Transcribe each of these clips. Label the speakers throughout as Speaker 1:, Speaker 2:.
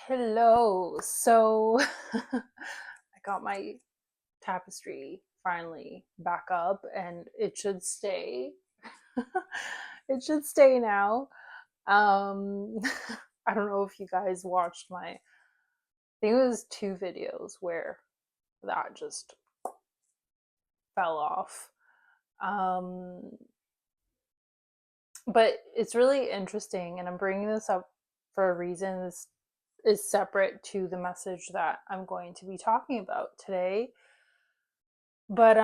Speaker 1: Hello. So I got my tapestry finally back up and it should stay. It should stay now. Um I don't know if you guys watched I think it was two videos where that just fell off. Um but it's really interesting and I'm bringing this up for a reason. This is separate to the message that I'm going to be talking about today. But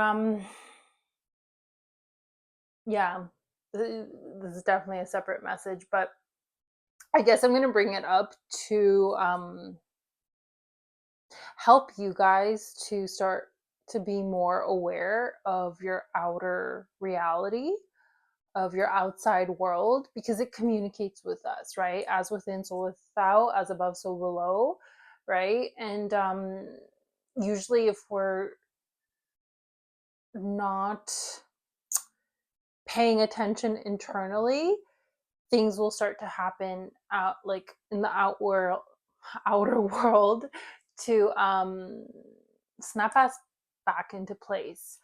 Speaker 1: yeah, this is definitely a separate message, but I guess I'm going to bring it up to help you guys to start to be more aware of your outer reality, of your outside world, because it communicates with us, right? As within, so without, as above, so below, right? And usually, if we're not paying attention internally, things will start to happen out like in the outer world to snap us back into place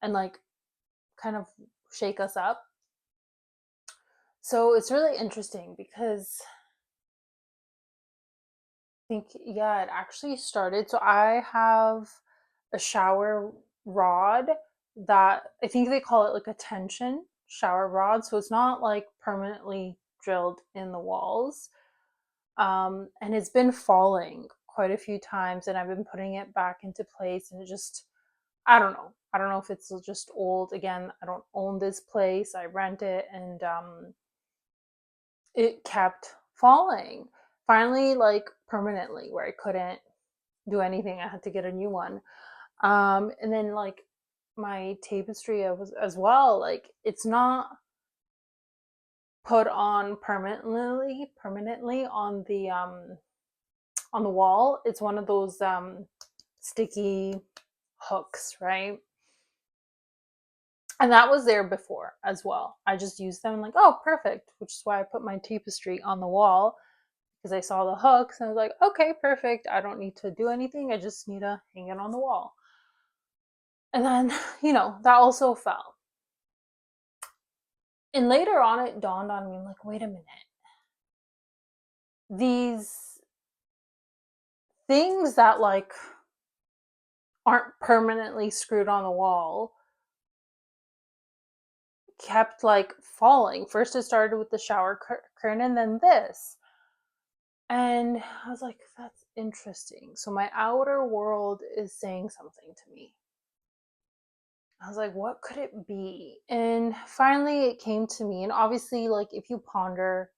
Speaker 1: and like kind of shake us up. So it's really interesting because I think, yeah, it actually started. So I have a shower rod that I think they call it like a tension shower rod. So it's not like permanently drilled in the walls. And it's been falling quite a few times, and I've been putting it back into place, and it just, I don't know if it's just old. Again, I don't own this place, I rent it, and it kept falling. Finally, like permanently, where I couldn't do anything, I had to get a new one. And then like my tapestry as well, like it's not put on permanently on the wall. It's one of those sticky hooks, right? And that was there before as well. I just used them and like, oh, perfect, which is why I put my tapestry on the wall, because I saw the hooks and I was like, okay, perfect. I don't need to do anything. I just need to hang it on the wall. And then, that also fell. And later on, it dawned on me, like, wait a minute. These things that like aren't permanently screwed on the wall kept like falling. First, it started with the shower curtain and then this. And I was like, that's interesting. So, my outer world is saying something to me. I was like, what could it be? And finally, it came to me. And obviously, like, if you ponder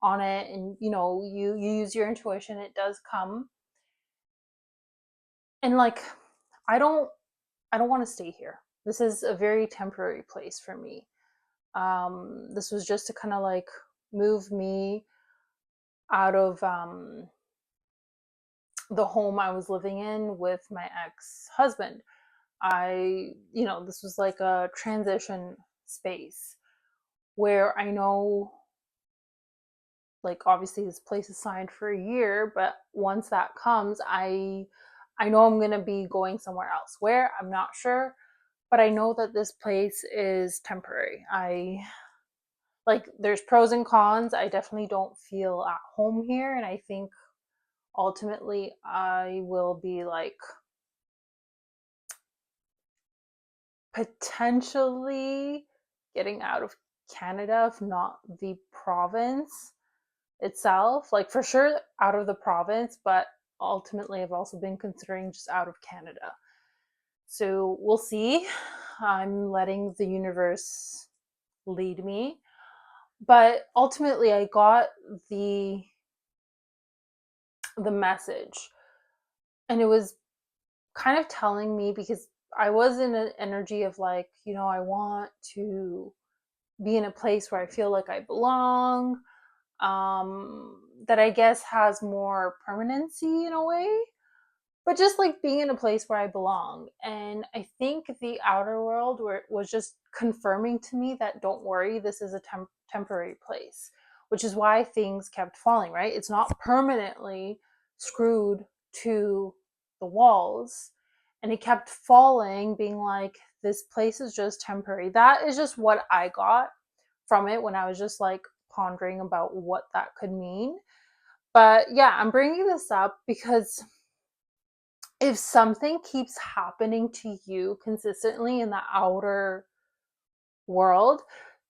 Speaker 1: on it and you use your intuition, it does come. And like, I don't I don't want to stay here. This is a very temporary place for me. This was just to kind of like move me out of the home I was living in with my ex-husband. This was like a transition space where I know, like, obviously this place is signed for a year, but once that comes, I know I'm gonna be going somewhere else. Where, I'm not sure, but I know that this place is temporary. There's pros and cons. I definitely don't feel at home here, and I think ultimately I will be like potentially getting out of Canada, if not the province itself. Like, for sure out of the province, but ultimately I've also been considering just out of Canada. So we'll see. I'm letting the universe lead me. But ultimately I got the the message, and it was kind of telling me, because I was in an energy of like, I want to be in a place where I feel like I belong, that I guess has more permanency in a way, but just like being in a place where I belong. And I think the outer world where it was just confirming to me that don't worry, this is a temporary place, which is why things kept falling, right? It's not permanently screwed to the walls, and it kept falling, being like, this place is just temporary. That is just what I got from it when I was just like pondering about what that could mean. But yeah, I'm bringing this up because if something keeps happening to you consistently in the outer world,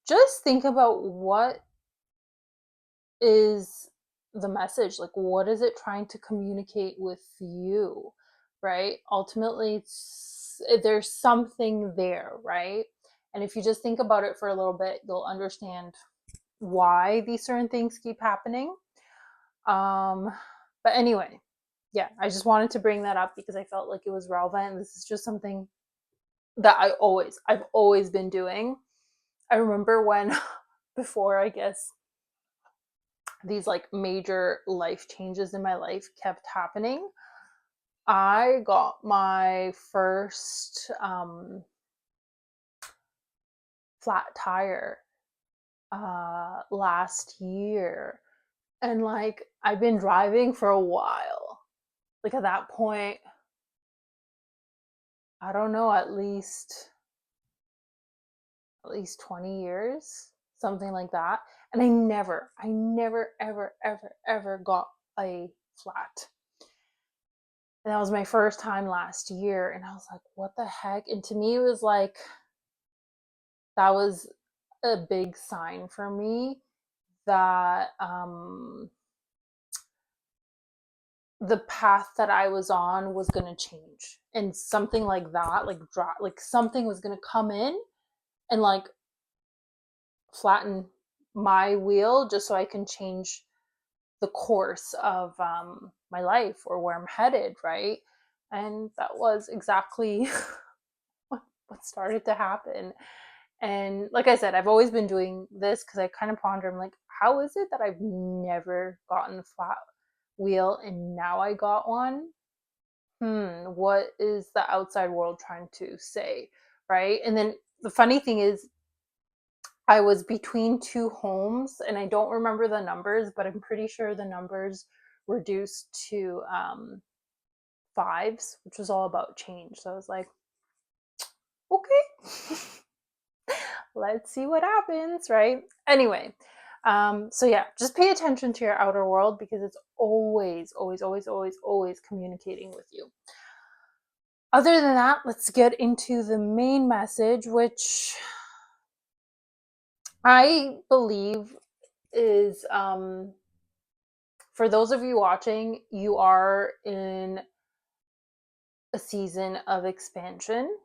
Speaker 1: just think about what is the message, like what is it trying to communicate with you, right? Ultimately, there's something there, right? And if you just think about it for a little bit, you'll understand why these certain things keep happening. um but anyway, yeah, I just wanted to bring that up because I felt like it was relevant. This is just something that I've always been doing. I remember when before, I guess, these like major life changes in my life kept happening, I got my first flat tire last year. And like I've been driving for a while. Like at that point, I don't know, at least 20 years, something like that. And I never, ever got a flat. And that was my first time last year. And I was like, what the heck? And to me, it was like, that was a big sign for me that the path that I was on was going to change. And something like that, like something was going to come in and like flatten my wheel just so I can change the course of my life or where I'm headed, right? And that was exactly what started to happen. And like I said, I've always been doing this because I kind of ponder, I'm like, how is it that I've never gotten a flat wheel and now I got one? What is the outside world trying to say? Right. And then the funny thing is, I was between two homes and I don't remember the numbers, but I'm pretty sure the numbers reduced to fives, which was all about change. So I was like, okay, let's see what happens, right? Anyway, so yeah, just pay attention to your outer world because it's always, always, always, always, always communicating with you. Other than that, let's get into the main message, which I believe is for those of you watching, you are in a season of expansion.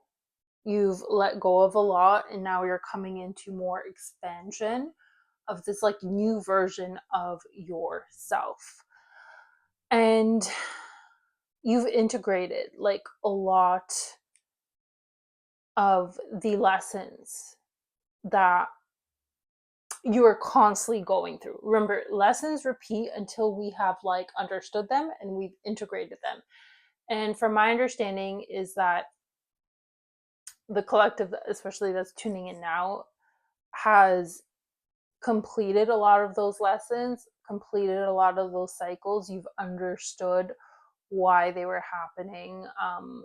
Speaker 1: You've let go of a lot and now you're coming into more expansion of this like new version of yourself. And you've integrated like a lot of the lessons that you are constantly going through. Remember, lessons repeat until we have like understood them and we've integrated them. And from my understanding is that the collective, especially that's tuning in now, has completed a lot of those lessons, completed a lot of those cycles. You've understood why they were happening.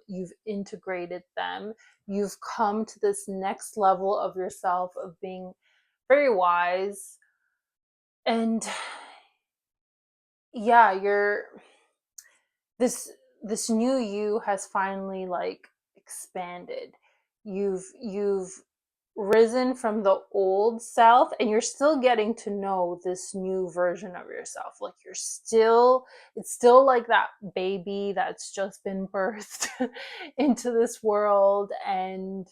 Speaker 1: You've integrated them. You've come to this next level of yourself of being very wise. And yeah, this this new you has finally like expanded. You've risen from the old self and you're still getting to know this new version of yourself. Like it's still like that baby that's just been birthed into this world, and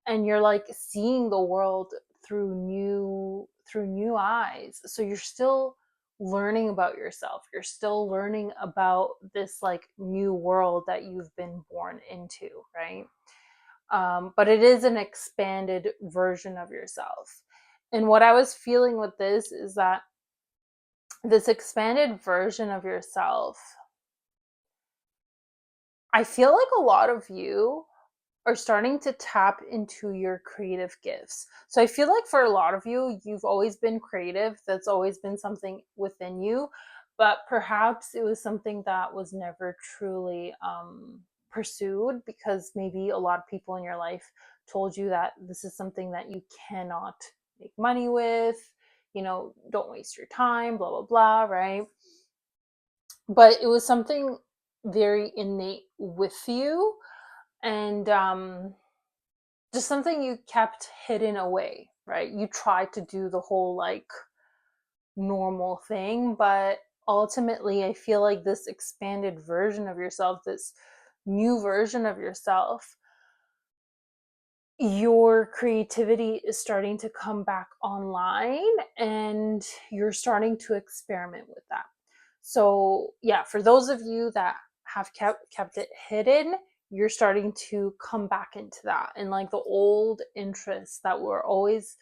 Speaker 1: you're like seeing the world through new eyes. So you're still learning about yourself. You're still learning about this like new world that you've been born into, right? But it is an expanded version of yourself. And what I was feeling with this is that this expanded version of yourself, I feel like a lot of you are starting to tap into your creative gifts. So I feel like for a lot of you, you've always been creative. That's always been something within you. but perhaps it was something that was never truly pursued, because maybe a lot of people in your life told you that this is something that you cannot make money with, don't waste your time, blah, blah, blah, right? But it was something very innate with you, and just something you kept hidden away, right? You tried to do the whole like normal thing, but ultimately, I feel like this expanded version of yourself, this new version of yourself, your creativity is starting to come back online, and you're starting to experiment with that. So, yeah, for those of you that have kept it hidden, you're starting to come back into that, and like the old interests that were always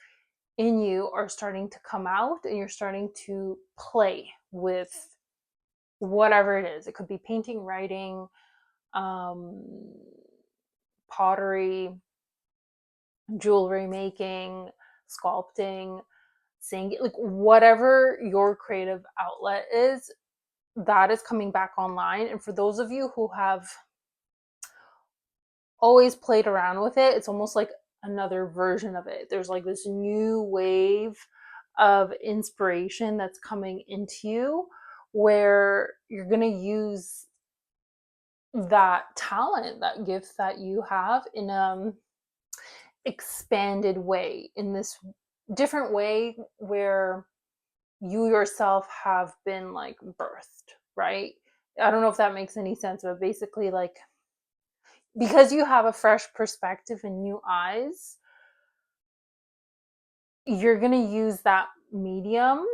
Speaker 1: in you are starting to come out, and you're starting to play with whatever it is. It could be painting, writing, um, pottery, jewelry making, sculpting, singing, like whatever your creative outlet is, that is coming back online. And for those of you who have always played around with it, it's almost like another version of it. There's like this new wave of inspiration that's coming into you, where you're going to use that talent, that gift that you have in expanded way, in this different way where you yourself have been like birthed, right? I don't know if that makes any sense, but basically, like, because you have a fresh perspective and new eyes, you're going to use that medium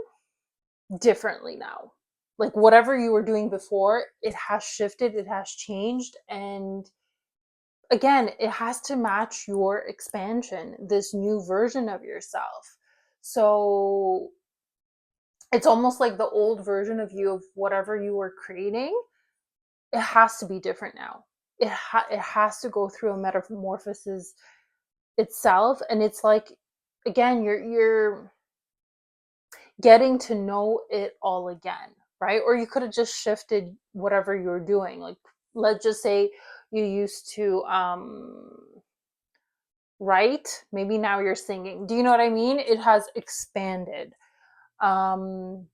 Speaker 1: differently now. Like, whatever you were doing before, it has shifted, it has changed, and again, it has to match your expansion, this new version of yourself. So it's almost like the old version of you, of whatever you were creating, it has to be different now. It has to go through a metamorphosis itself, and it's like, again, you're getting to know it all again, right? Or you could have just shifted whatever you were doing. Like, let's just say you used to write, maybe now you're singing. Do you know what I mean? It has expanded. Um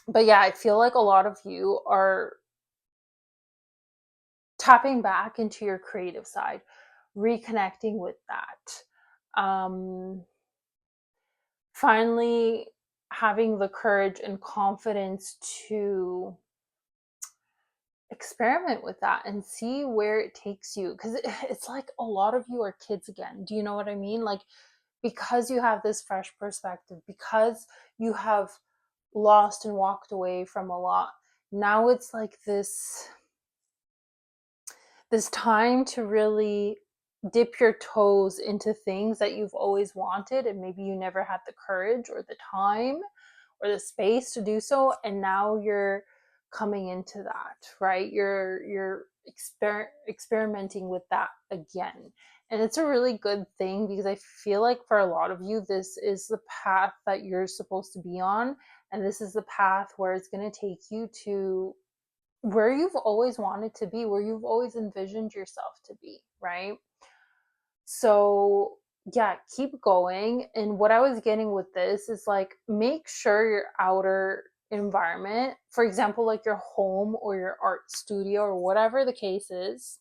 Speaker 1: but yeah, I feel like a lot of you are tapping back into your creative side, reconnecting with that. Finally having the courage and confidence to experiment with that and see where it takes you, because it's like a lot of you are kids again. Do you know what I mean? Like, because you have this fresh perspective, because you have lost and walked away from a lot, now it's like this time to really dip your toes into things that you've always wanted, and maybe you never had the courage or the time or the space to do so, and now you're coming into that, right? You're experimenting with that again, and it's a really good thing, because I feel like for a lot of you, this is the path that you're supposed to be on, and this is the path where it's going to take you to where you've always wanted to be, where you've always envisioned yourself to be, right? So, yeah, keep going. And what I was getting with this is like, make sure your outer environment, for example, like your home or your art studio or whatever the case is,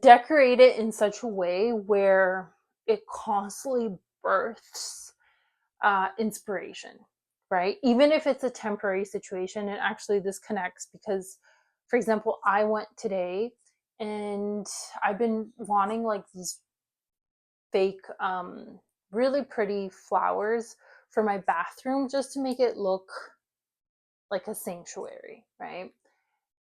Speaker 1: decorate it in such a way where it constantly births inspiration, right? Even if it's a temporary situation. And actually, this connects because, for example, I went today and I've been wanting like these fake, really pretty flowers for my bathroom, just to make it look like a sanctuary, right?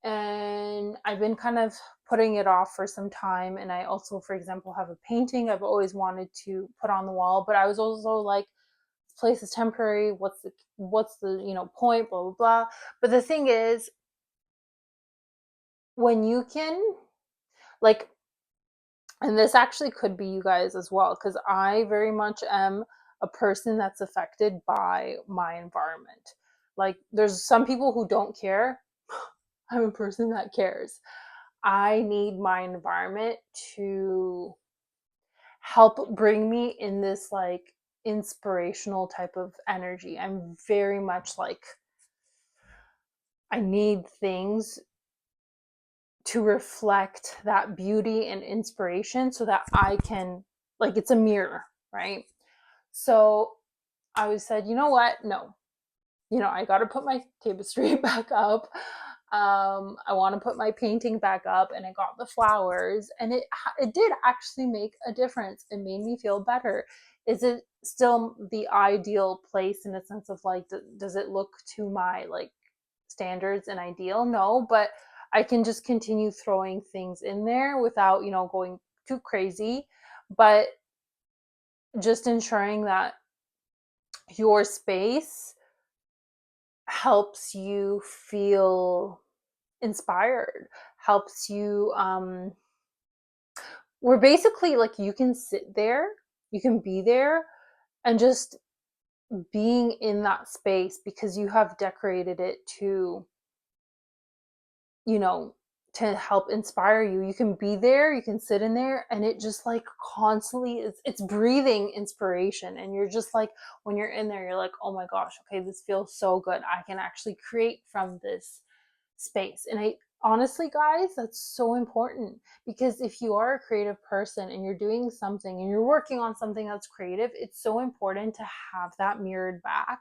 Speaker 1: And I've been kind of putting it off for some time. And I also, for example, have a painting I've always wanted to put on the wall, but I was also like, this place is temporary. What's the point? Blah blah blah. But the thing is, when you can, like, and this actually could be you guys as well, because I very much am a person that's affected by my environment. Like, there's some people who don't care. I'm a person that cares. I need my environment to help bring me in this like inspirational type of energy. I'm very much like, I need things to reflect that beauty and inspiration so that I can, like, it's a mirror, right? So I was said, you know what? No, I got to put my tapestry back up. I want to put my painting back up, and I got the flowers, and it did actually make a difference. It made me feel better. Is it still the ideal place in a sense of like, does it look to my like standards and ideal? No, but I can just continue throwing things in there without, going too crazy, but just ensuring that your space helps you feel inspired, helps you we're basically like, you can sit there, you can be there, and just being in that space because you have decorated it you know to help inspire you. You can be there, you can sit in there, and it just like constantly it's breathing inspiration, and you're just like, when you're in there, you're like, oh my gosh, okay, this feels so good. I can actually create from this space. And I honestly, guys, that's so important, because if you are a creative person and you're doing something and you're working on something that's creative, it's so important to have that mirrored back.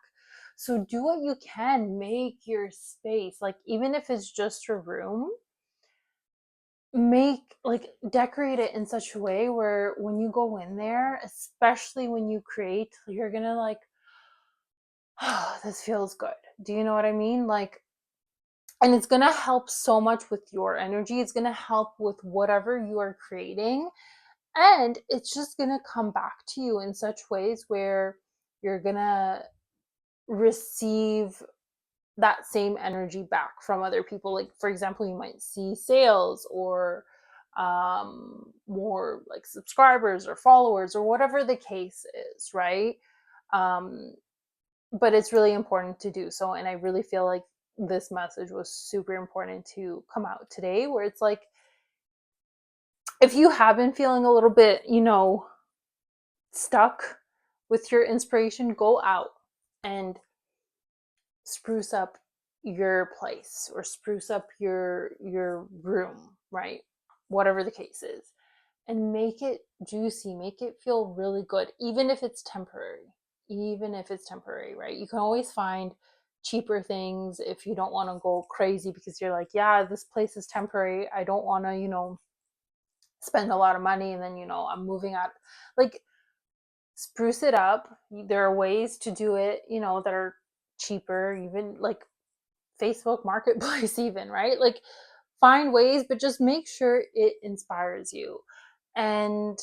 Speaker 1: So do what you can, make your space, like, even if it's just a room, make like decorate it in such a way where when you go in there, especially when you create, you're gonna like, oh, this feels good. Do you know what I mean? Like, and it's going to help so much with your energy. It's going to help with whatever you are creating, and it's just going to come back to you in such ways where you're going to receive that same energy back from other people. Like, for example, you might see sales, or more like subscribers or followers, or whatever the case is, right? um, but it's really important to do so. And I really feel like this message was super important to come out today, where it's like, if you have been feeling a little bit, stuck with your inspiration, go out and spruce up your place, or spruce up your room, right? Whatever the case is, and make it juicy, make it feel really good, even if it's temporary. Even if it's temporary, right? You can always find cheaper things if you don't want to go crazy, because you're like, yeah, this place is temporary. I don't want to, spend a lot of money, and then, I'm moving out. Like, spruce it up. There are ways to do it, that are cheaper, even like Facebook Marketplace, even, right? Like, find ways, but just make sure it inspires you. And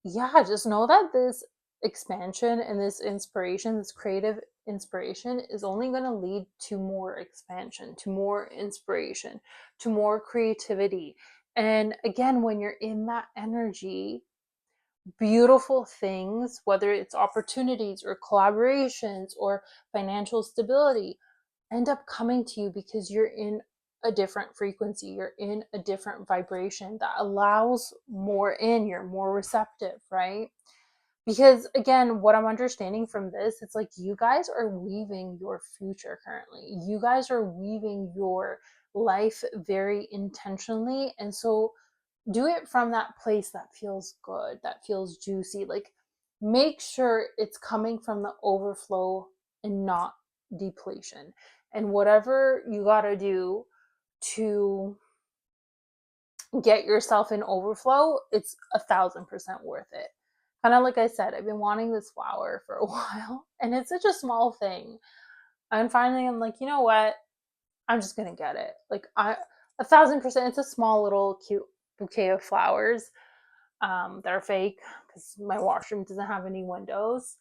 Speaker 1: yeah, just know that this expansion and this inspiration, this creative inspiration, is only going to lead to more expansion, to more inspiration, to more creativity. And again, when you're in that energy, beautiful things, whether it's opportunities or collaborations or financial stability, end up coming to you because you're in a different frequency, you're in a different vibration that allows more in, you're more receptive, right? Because again, what I'm understanding from this, it's like, you guys are weaving your future currently. You guys are weaving your life very intentionally. And so do it from that place that feels good, that feels juicy. Like, make sure it's coming from the overflow and not depletion. And whatever you got to do to get yourself in overflow, it's 1,000% worth it. Kind of like I said, I've been wanting this flower for a while, and it's such a small thing. And finally, I'm like, you know what? I'm just gonna get it. Like, 1,000%. It's a small little cute bouquet of flowers that are fake, because my washroom doesn't have any windows.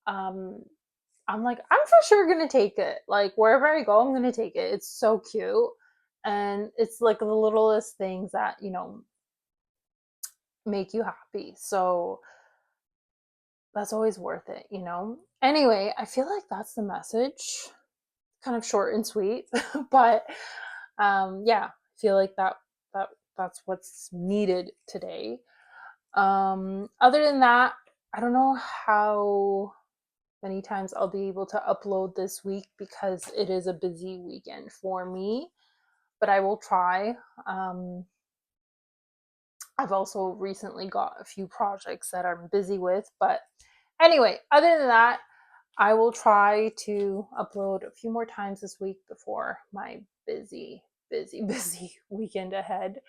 Speaker 1: Um, I'm like, I'm for sure gonna take it. Like, wherever I go, I'm gonna take it. It's so cute, and it's like the littlest things that make you happy. So that's always worth it, you know? Anyway, I feel like that's the message. Kind of short and sweet, but yeah, I feel like that that's what's needed today. Other than that, I don't know how many times I'll be able to upload this week because it is a busy weekend for me, but I will try. Um, I've also recently got a few projects that I'm busy with, but anyway, other than that, I will try to upload a few more times this week before my busy weekend ahead.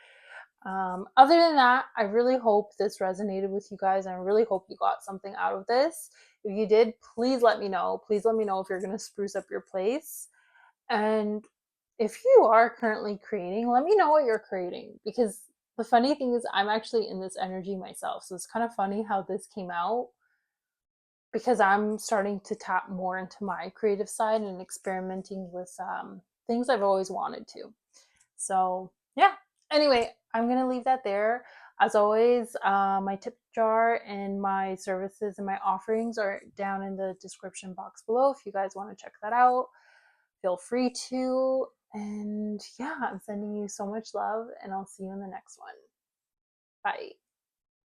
Speaker 1: Other than that, I really hope this resonated with you guys, and I really hope you got something out of this. If you did, please let me know. Please let me know if you're going to spruce up your place. And if you are currently creating, let me know what you're creating, because the funny thing is, I'm actually in this energy myself. So it's kind of funny how this came out because I'm starting to tap more into my creative side and experimenting with things I've always wanted to. So, yeah. Anyway, I'm going to leave that there. As always, my tip jar and my services and my offerings are down in the description box below. If you guys want to check that out, feel free to. And yeah, I'm sending you so much love, and I'll see you in the next one. Bye.